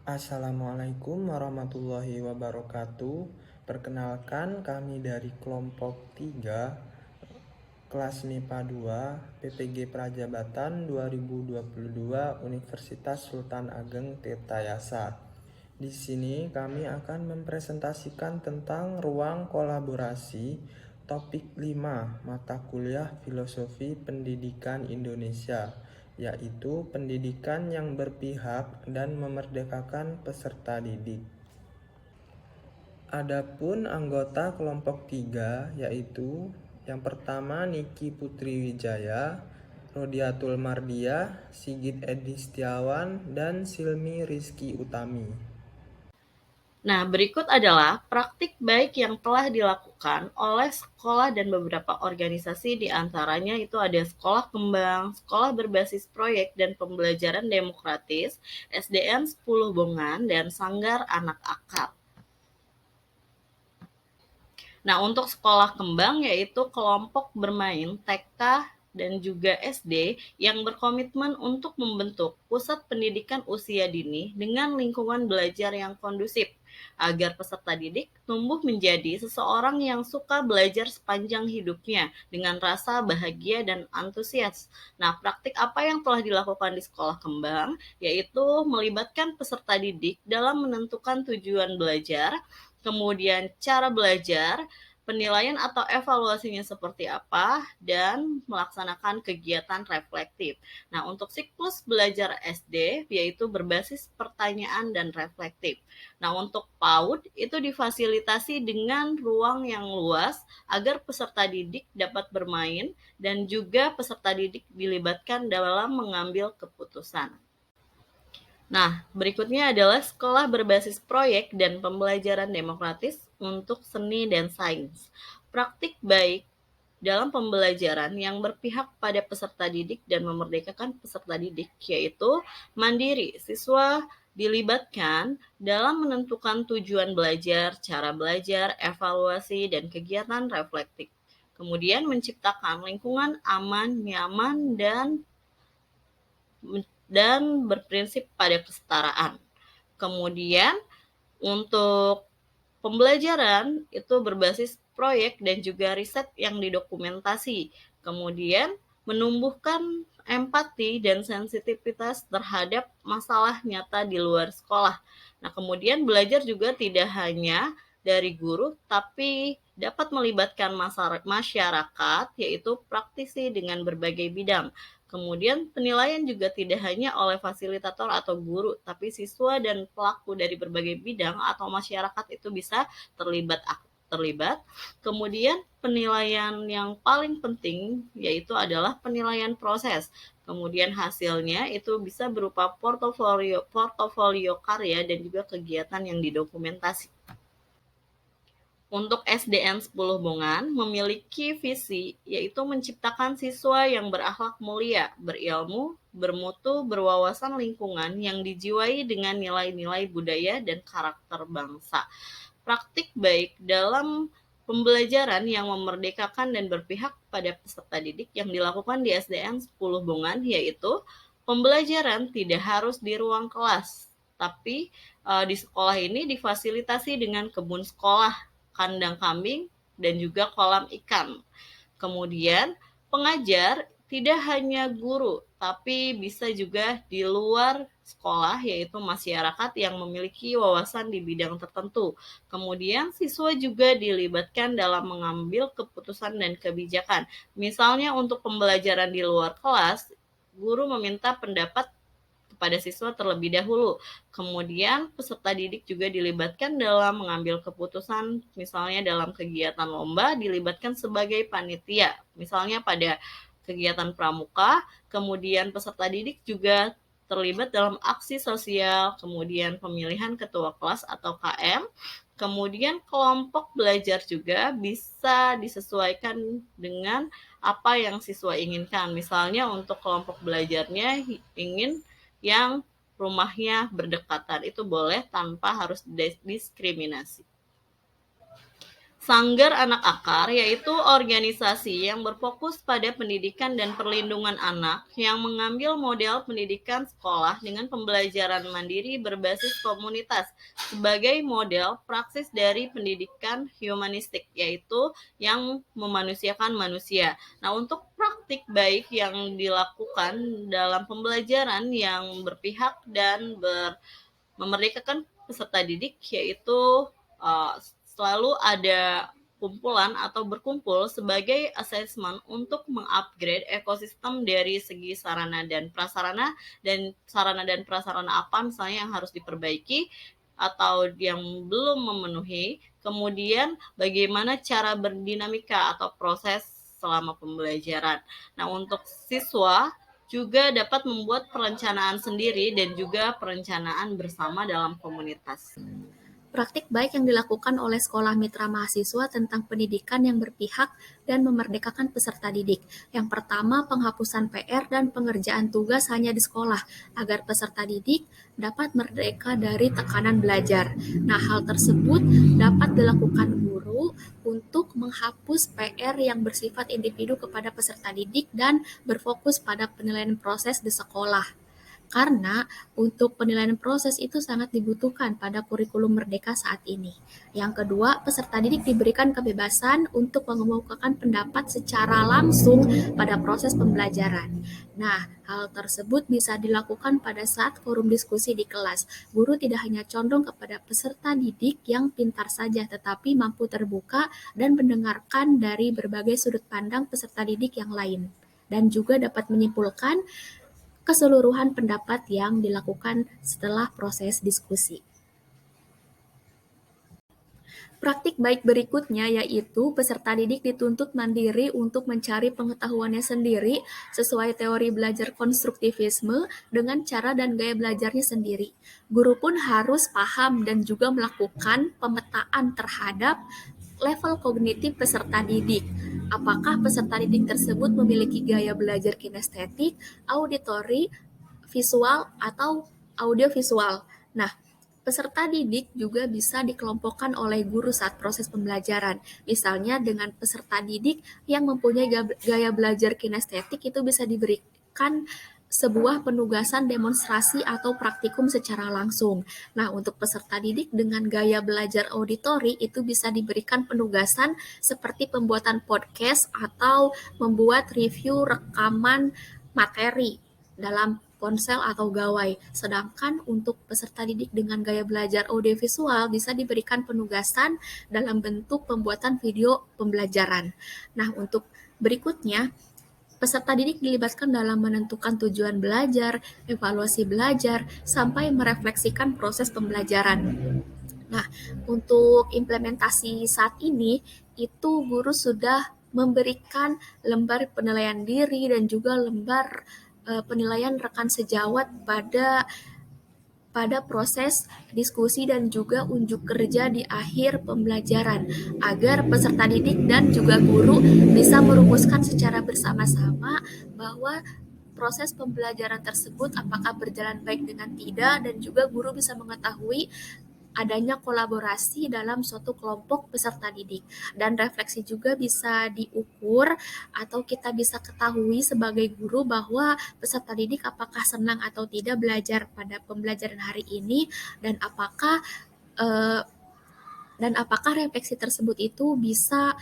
Assalamualaikum warahmatullahi wabarakatuh. Perkenalkan kami dari kelompok 3 kelas MIPA 2 PPG Prajabatan 2022 Universitas Sultan Ageng Tirtayasa. Di sini kami akan mempresentasikan tentang ruang kolaborasi topik 5 mata kuliah Filosofi Pendidikan Indonesia, yaitu pendidikan yang berpihak dan memerdekakan peserta didik. Adapun anggota kelompok 3 yaitu yang pertama Niki Putri Wijaya, Rodiatul Mardiah, Sigit Edi Setiawan, dan Silmi Rizky Utami. Nah, berikut adalah praktik baik yang telah dilakukan oleh sekolah dan beberapa organisasi, di antaranya itu ada Sekolah Kembang, Sekolah Berbasis Proyek dan Pembelajaran Demokratis, SDN 10 Bongan, dan Sanggar Anak Akal. Nah, untuk Sekolah Kembang yaitu kelompok bermain TK dan juga SD yang berkomitmen untuk membentuk pusat pendidikan usia dini dengan lingkungan belajar yang kondusif, agar peserta didik tumbuh menjadi seseorang yang suka belajar sepanjang hidupnya dengan rasa bahagia dan antusias. Nah, praktik apa yang telah dilakukan di Sekolah Kembang yaitu melibatkan peserta didik dalam menentukan tujuan belajar, kemudian cara belajar, penilaian atau evaluasinya seperti apa, dan melaksanakan kegiatan reflektif. Nah, untuk siklus belajar SD yaitu berbasis pertanyaan dan reflektif. Nah, untuk PAUD itu difasilitasi dengan ruang yang luas agar peserta didik dapat bermain dan juga peserta didik dilibatkan dalam mengambil keputusan. Nah, berikutnya adalah sekolah berbasis proyek dan pembelajaran demokratis untuk seni dan sains. Praktik baik dalam pembelajaran yang berpihak pada peserta didik dan memerdekakan peserta didik, yaitu mandiri. Siswa dilibatkan dalam menentukan tujuan belajar, cara belajar, evaluasi, dan kegiatan reflektif. Kemudian menciptakan lingkungan aman, nyaman, dan berprinsip pada kesetaraan. Kemudian untuk pembelajaran itu berbasis proyek dan juga riset yang didokumentasi. Kemudian menumbuhkan empati dan sensitivitas terhadap masalah nyata di luar sekolah. Nah, kemudian belajar juga tidak hanya dari guru, tapi dapat melibatkan masyarakat, yaitu praktisi dengan berbagai bidang. Kemudian penilaian juga tidak hanya oleh fasilitator atau guru, tapi siswa dan pelaku dari berbagai bidang atau masyarakat itu bisa terlibat. Kemudian penilaian yang paling penting yaitu adalah penilaian proses. Kemudian hasilnya itu bisa berupa portofolio karya dan juga kegiatan yang didokumentasi. Untuk SDN 10 Bongan memiliki visi yaitu menciptakan siswa yang berakhlak mulia, berilmu, bermutu, berwawasan lingkungan yang dijiwai dengan nilai-nilai budaya dan karakter bangsa. Praktik baik dalam pembelajaran yang memerdekakan dan berpihak pada peserta didik yang dilakukan di SDN 10 Bongan yaitu pembelajaran tidak harus di ruang kelas, tapi di sekolah ini difasilitasi dengan kebun sekolah, kandang kambing, dan juga kolam ikan. Kemudian pengajar tidak hanya guru, tapi bisa juga di luar sekolah, yaitu masyarakat yang memiliki wawasan di bidang tertentu. Kemudian siswa juga dilibatkan dalam mengambil keputusan dan kebijakan. Misalnya untuk pembelajaran di luar kelas, guru meminta pendapat kepada siswa terlebih dahulu. Kemudian peserta didik juga dilibatkan dalam mengambil keputusan, misalnya dalam kegiatan lomba dilibatkan sebagai panitia, misalnya pada kegiatan pramuka. Kemudian peserta didik juga terlibat dalam aksi sosial, kemudian pemilihan ketua kelas atau KM. Kemudian kelompok belajar juga bisa disesuaikan dengan apa yang siswa inginkan. Misalnya untuk kelompok belajarnya ingin yang rumahnya berdekatan, itu boleh tanpa harus diskriminasi. Sanggar Anak Akar yaitu organisasi yang berfokus pada pendidikan dan perlindungan anak yang mengambil model pendidikan sekolah dengan pembelajaran mandiri berbasis komunitas sebagai model praksis dari pendidikan humanistik, yaitu yang memanusiakan manusia. Nah, untuk praktik baik yang dilakukan dalam pembelajaran yang berpihak dan memerdekakan peserta didik, yaitu selalu ada kumpulan atau berkumpul sebagai assessment untuk mengupgrade ekosistem dari segi sarana dan prasarana apa misalnya yang harus diperbaiki atau yang belum memenuhi, kemudian bagaimana cara berdinamika atau proses selama pembelajaran. Nah, untuk siswa juga dapat membuat perencanaan sendiri dan juga perencanaan bersama dalam komunitas. Praktik baik yang dilakukan oleh sekolah mitra mahasiswa tentang pendidikan yang berpihak dan memerdekakan peserta didik. Yang pertama, penghapusan PR dan pengerjaan tugas hanya di sekolah, agar peserta didik dapat merdeka dari tekanan belajar. Nah, hal tersebut dapat dilakukan guru untuk menghapus PR yang bersifat individu kepada peserta didik dan berfokus pada penilaian proses di sekolah. Karena untuk penilaian proses itu sangat dibutuhkan pada kurikulum merdeka saat ini. Yang kedua, peserta didik diberikan kebebasan untuk mengemukakan pendapat secara langsung pada proses pembelajaran. Nah, hal tersebut bisa dilakukan pada saat forum diskusi di kelas. Guru tidak hanya condong kepada peserta didik yang pintar saja, tetapi mampu terbuka dan mendengarkan dari berbagai sudut pandang peserta didik yang lain. Dan juga dapat menyimpulkan keseluruhan pendapat yang dilakukan setelah proses diskusi. Praktik baik berikutnya yaitu peserta didik dituntut mandiri untuk mencari pengetahuannya sendiri sesuai teori belajar konstruktivisme dengan cara dan gaya belajarnya sendiri. Guru pun harus paham dan juga melakukan pemetaan terhadap level kognitif peserta didik. Apakah peserta didik tersebut memiliki gaya belajar kinestetik, auditori, visual, atau audiovisual. Nah, peserta didik juga bisa dikelompokkan oleh guru saat proses pembelajaran. Misalnya dengan peserta didik yang mempunyai gaya belajar kinestetik itu bisa diberikan sebuah penugasan demonstrasi atau praktikum secara langsung. Nah, untuk peserta didik dengan gaya belajar auditori itu bisa diberikan penugasan seperti pembuatan podcast atau membuat review rekaman materi dalam ponsel atau gawai. Sedangkan untuk peserta didik dengan gaya belajar audiovisual bisa diberikan penugasan dalam bentuk pembuatan video pembelajaran. Nah, untuk berikutnya, peserta didik dilibatkan dalam menentukan tujuan belajar, evaluasi belajar, sampai merefleksikan proses pembelajaran. Nah, untuk implementasi saat ini, itu guru sudah memberikan lembar penilaian diri dan juga lembar penilaian rekan sejawat pada proses diskusi dan juga unjuk kerja di akhir pembelajaran agar peserta didik dan juga guru bisa merumuskan secara bersama-sama bahwa proses pembelajaran tersebut apakah berjalan baik dengan tidak, dan juga guru bisa mengetahui adanya kolaborasi dalam suatu kelompok peserta didik. Dan refleksi juga bisa diukur atau kita bisa ketahui sebagai guru bahwa peserta didik apakah senang atau tidak belajar pada pembelajaran hari ini, dan apakah refleksi tersebut itu bisa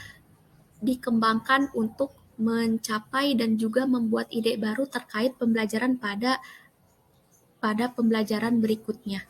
dikembangkan untuk mencapai dan juga membuat ide baru terkait pembelajaran pada pembelajaran berikutnya.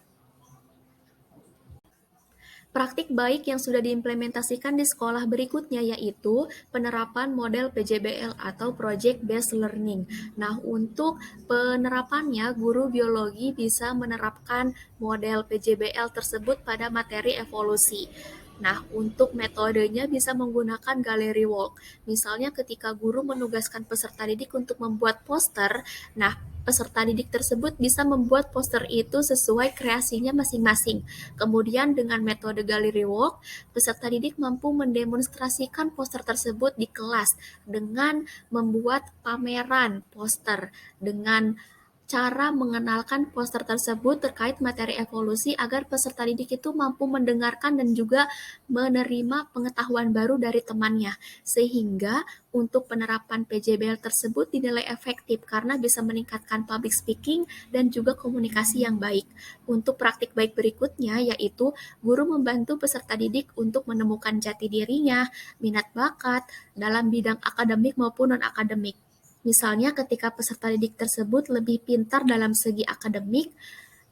Praktik baik yang sudah diimplementasikan di sekolah berikutnya yaitu penerapan model PJBL atau Project Based Learning. Nah, untuk penerapannya, guru biologi bisa menerapkan model PJBL tersebut pada materi evolusi. Nah, untuk metodenya bisa menggunakan gallery walk. Misalnya ketika guru menugaskan peserta didik untuk membuat poster, nah peserta didik tersebut bisa membuat poster itu sesuai kreasinya masing-masing. Kemudian dengan metode gallery walk, peserta didik mampu mendemonstrasikan poster tersebut di kelas dengan membuat pameran poster dengan cara mengenalkan poster tersebut terkait materi evolusi agar peserta didik itu mampu mendengarkan dan juga menerima pengetahuan baru dari temannya. Sehingga untuk penerapan PJBL tersebut dinilai efektif karena bisa meningkatkan public speaking dan juga komunikasi yang baik. Untuk praktik baik berikutnya yaitu guru membantu peserta didik untuk menemukan jati dirinya, minat bakat dalam bidang akademik maupun non-akademik. Misalnya ketika peserta didik tersebut lebih pintar dalam segi akademik,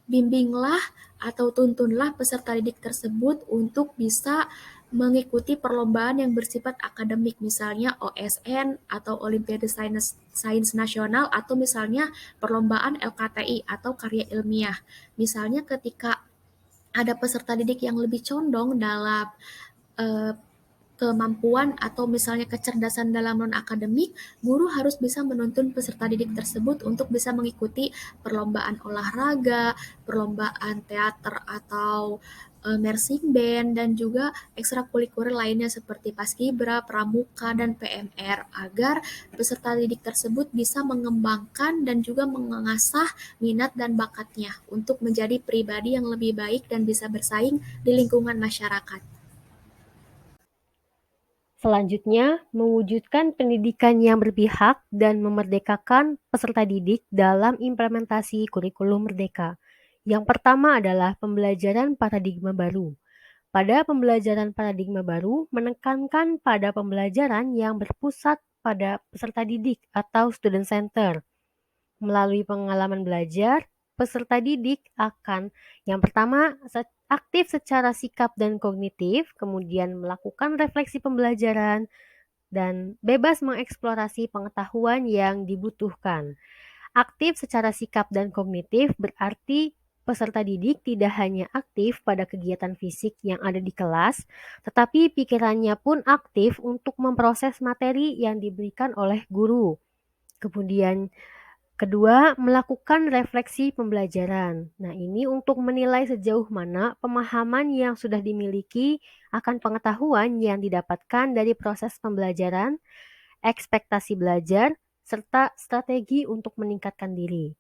bimbinglah atau tuntunlah peserta didik tersebut untuk bisa mengikuti perlombaan yang bersifat akademik, misalnya OSN atau Olimpiade Sains Nasional, atau misalnya perlombaan LKTI atau karya ilmiah. Misalnya ketika ada peserta didik yang lebih condong dalam eh, kemampuan atau misalnya kecerdasan dalam non-akademik, guru harus bisa menuntun peserta didik tersebut untuk bisa mengikuti perlombaan olahraga, perlombaan teater atau marching band, dan juga ekstrakurikuler lainnya seperti paskibra, pramuka, dan PMR agar peserta didik tersebut bisa mengembangkan dan juga mengasah minat dan bakatnya untuk menjadi pribadi yang lebih baik dan bisa bersaing di lingkungan masyarakat. Selanjutnya, mewujudkan pendidikan yang berpihak dan memerdekakan peserta didik dalam implementasi kurikulum merdeka. Yang pertama adalah pembelajaran paradigma baru. Pada pembelajaran paradigma baru, menekankan pada pembelajaran yang berpusat pada peserta didik atau student center. Melalui pengalaman belajar, peserta didik akan yang pertama aktif secara sikap dan kognitif, kemudian melakukan refleksi pembelajaran, dan bebas mengeksplorasi pengetahuan yang dibutuhkan. Aktif secara sikap dan kognitif berarti peserta didik tidak hanya aktif pada kegiatan fisik yang ada di kelas, tetapi pikirannya pun aktif untuk memproses materi yang diberikan oleh guru. Kemudian kedua, melakukan refleksi pembelajaran. Nah, ini untuk menilai sejauh mana pemahaman yang sudah dimiliki akan pengetahuan yang didapatkan dari proses pembelajaran, ekspektasi belajar, serta strategi untuk meningkatkan diri.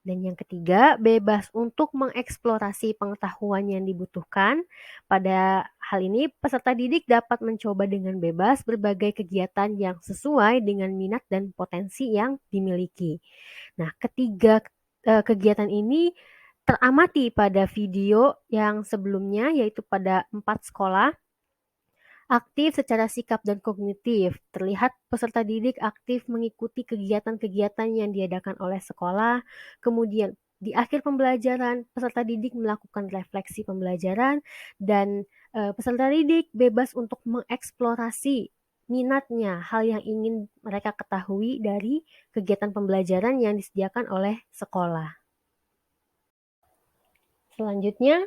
Dan yang ketiga, bebas untuk mengeksplorasi pengetahuan yang dibutuhkan. Pada hal ini, peserta didik dapat mencoba dengan bebas berbagai kegiatan yang sesuai dengan minat dan potensi yang dimiliki. Nah, ketiga kegiatan ini teramati pada video yang sebelumnya, yaitu pada 4 sekolah. Aktif secara sikap dan kognitif. Terlihat peserta didik aktif mengikuti kegiatan-kegiatan yang diadakan oleh sekolah. Kemudian di akhir pembelajaran, peserta didik melakukan refleksi pembelajaran dan peserta didik bebas untuk mengeksplorasi minatnya, hal yang ingin mereka ketahui dari kegiatan pembelajaran yang disediakan oleh sekolah. Selanjutnya,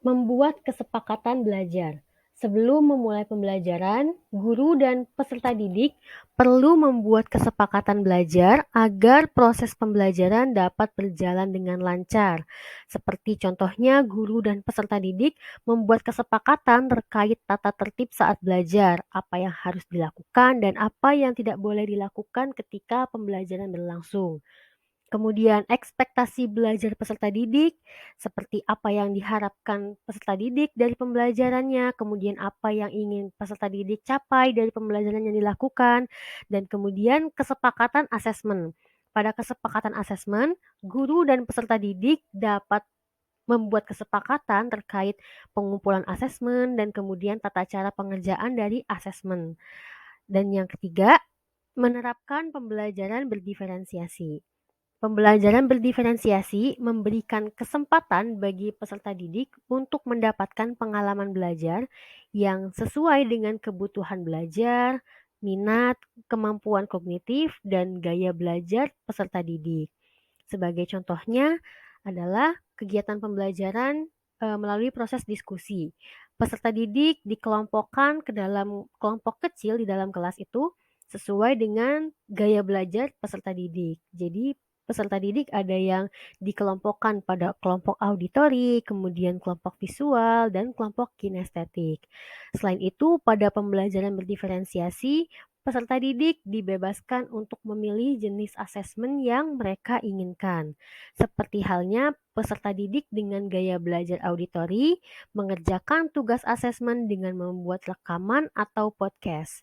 membuat kesepakatan belajar. Sebelum memulai pembelajaran, guru dan peserta didik perlu membuat kesepakatan belajar agar proses pembelajaran dapat berjalan dengan lancar. Seperti contohnya, guru dan peserta didik membuat kesepakatan terkait tata tertib saat belajar, apa yang harus dilakukan dan apa yang tidak boleh dilakukan ketika pembelajaran berlangsung. Kemudian ekspektasi belajar peserta didik, seperti apa yang diharapkan peserta didik dari pembelajarannya, kemudian apa yang ingin peserta didik capai dari pembelajaran yang dilakukan, dan kemudian kesepakatan asesmen. Pada kesepakatan asesmen, guru dan peserta didik dapat membuat kesepakatan terkait pengumpulan asesmen dan kemudian tata cara pengerjaan dari asesmen. Dan yang ketiga, menerapkan pembelajaran berdiferensiasi. Pembelajaran berdiferensiasi memberikan kesempatan bagi peserta didik untuk mendapatkan pengalaman belajar yang sesuai dengan kebutuhan belajar, minat, kemampuan kognitif, dan gaya belajar peserta didik. Sebagai contohnya adalah kegiatan pembelajaran melalui proses diskusi. Peserta didik dikelompokkan ke dalam kelompok kecil di dalam kelas itu sesuai dengan gaya belajar peserta didik. Jadi peserta didik ada yang dikelompokkan pada kelompok auditori, kemudian kelompok visual, dan kelompok kinestetik. Selain itu, pada pembelajaran berdiferensiasi, peserta didik dibebaskan untuk memilih jenis asesmen yang mereka inginkan. Seperti halnya peserta didik dengan gaya belajar auditori mengerjakan tugas asesmen dengan membuat rekaman atau podcast.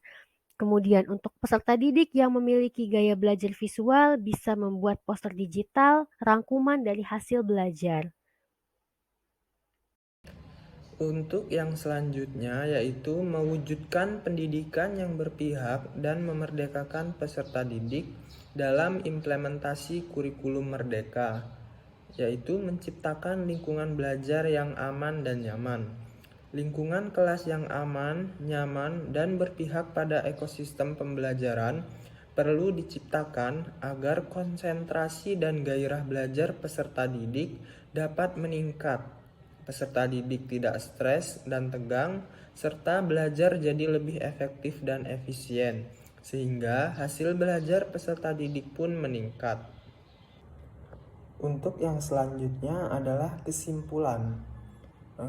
Kemudian untuk peserta didik yang memiliki gaya belajar visual bisa membuat poster digital rangkuman dari hasil belajar. Untuk yang selanjutnya yaitu mewujudkan pendidikan yang berpihak dan memerdekakan peserta didik dalam implementasi kurikulum merdeka, yaitu menciptakan lingkungan belajar yang aman dan nyaman. Lingkungan kelas yang aman, nyaman, dan berpihak pada ekosistem pembelajaran perlu diciptakan agar konsentrasi dan gairah belajar peserta didik dapat meningkat. Peserta didik tidak stres dan tegang, serta belajar jadi lebih efektif dan efisien, sehingga hasil belajar peserta didik pun meningkat. Untuk yang selanjutnya adalah kesimpulan.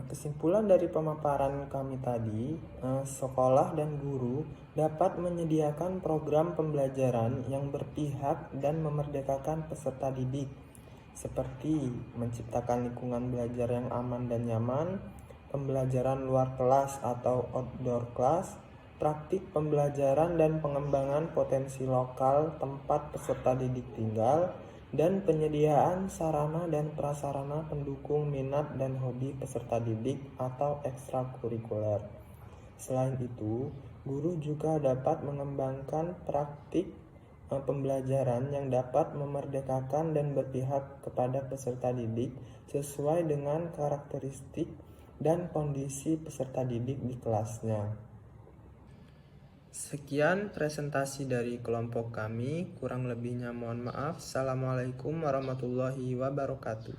Kesimpulan dari pemaparan kami tadi, sekolah dan guru dapat menyediakan program pembelajaran yang berpihak dan memerdekakan peserta didik, seperti menciptakan lingkungan belajar yang aman dan nyaman, pembelajaran luar kelas atau outdoor class, praktik pembelajaran dan pengembangan potensi lokal tempat peserta didik tinggal, dan penyediaan sarana dan prasarana pendukung minat dan hobi peserta didik atau ekstrakurikuler. Selain itu, guru juga dapat mengembangkan praktik pembelajaran yang dapat memerdekakan dan berpihak kepada peserta didik sesuai dengan karakteristik dan kondisi peserta didik di kelasnya. Sekian presentasi dari kelompok kami, kurang lebihnya mohon maaf. Assalamualaikum warahmatullahi wabarakatuh.